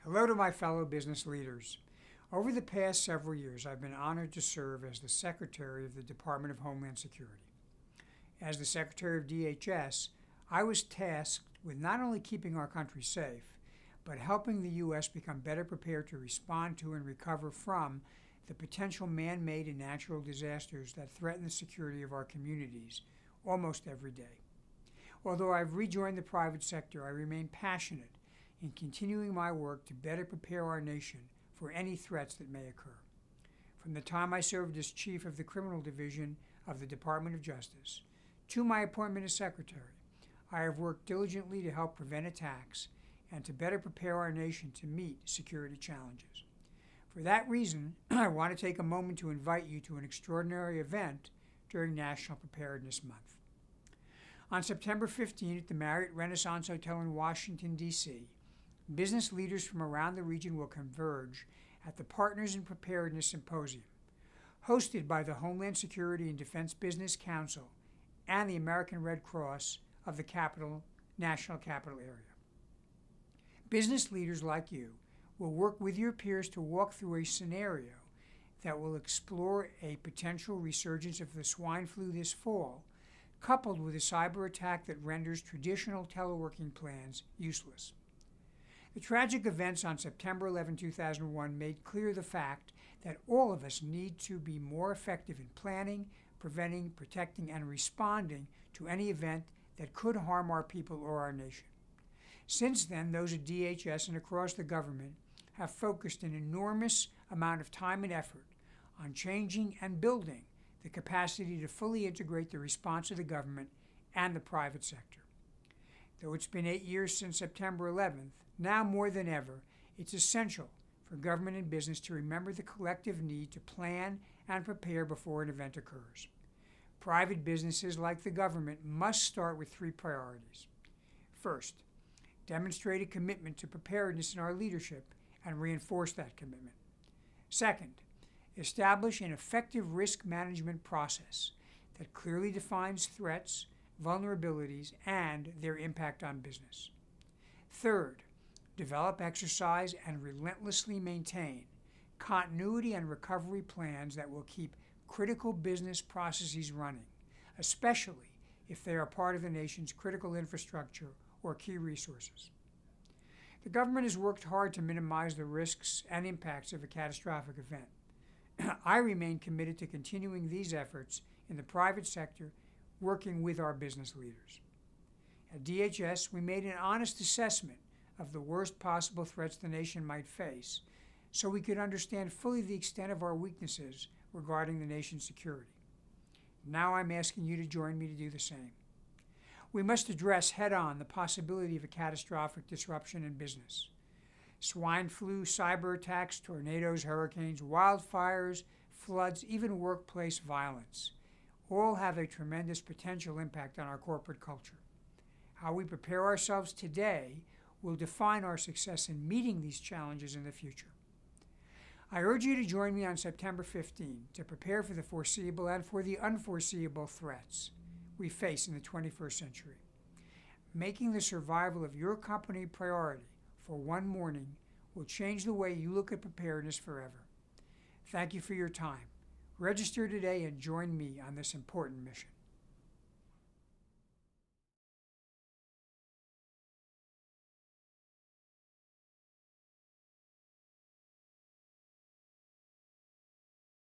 Hello to my fellow business leaders. Over the past several years, I've been honored to serve as the Secretary of the Department of Homeland Security. As the Secretary of DHS, I was tasked with not only keeping our country safe, but helping the U.S. become better prepared to respond to and recover from the potential man-made and natural disasters that threaten the security of our communities almost every day. Although I've rejoined the private sector, I remain passionate in continuing my work to better prepare our nation for any threats that may occur. From the time I served as Chief of the Criminal Division of the Department of Justice to my appointment as Secretary, I have worked diligently to help prevent attacks and to better prepare our nation to meet security challenges. For that reason, I want to take a moment to invite you to an extraordinary event during National Preparedness Month. On September 15 at the Marriott Renaissance Hotel in Washington, D.C., business leaders from around the region will converge at the Partners in Preparedness Symposium, hosted by the Homeland Security and Defense Business Council and the American Red Cross of the National Capital Area. Business leaders like you will work with your peers to walk through a scenario that will explore a potential resurgence of the swine flu this fall, coupled with a cyber attack that renders traditional teleworking plans useless. The tragic events on September 11, 2001 made clear the fact that all of us need to be more effective in planning, preventing, protecting, and responding to any event that could harm our people or our nation. Since then, those at DHS and across the government have focused an enormous amount of time and effort on changing and building the capacity to fully integrate the response of the government and the private sector. Though it's been 8 years since September 11th, now more than ever, it's essential for government and business to remember the collective need to plan and prepare before an event occurs. Private businesses, like the government, must start with 3 priorities. First, demonstrate a commitment to preparedness in our leadership and reinforce that commitment. Second, establish an effective risk management process that clearly defines threats, vulnerabilities, and their impact on business. Third, develop, exercise, and relentlessly maintain continuity and recovery plans that will keep critical business processes running, especially if they are part of the nation's critical infrastructure or key resources. The government has worked hard to minimize the risks and impacts of a catastrophic event. I remain committed to continuing these efforts in the private sector, working with our business leaders. At DHS, we made an honest assessment of the worst possible threats the nation might face, so we could understand fully the extent of our weaknesses regarding the nation's security. Now I'm asking you to join me to do the same. We must address head-on the possibility of a catastrophic disruption in business. Swine flu, cyber attacks, tornadoes, hurricanes, wildfires, floods, even workplace violence all have a tremendous potential impact on our corporate culture. How we prepare ourselves today will define our success in meeting these challenges in the future. I urge you to join me on September 15 to prepare for the foreseeable and for the unforeseeable threats we face in the 21st century. Making the survival of your company a priority for one morning will change the way you look at preparedness forever. Thank you for your time. Register today and join me on this important mission.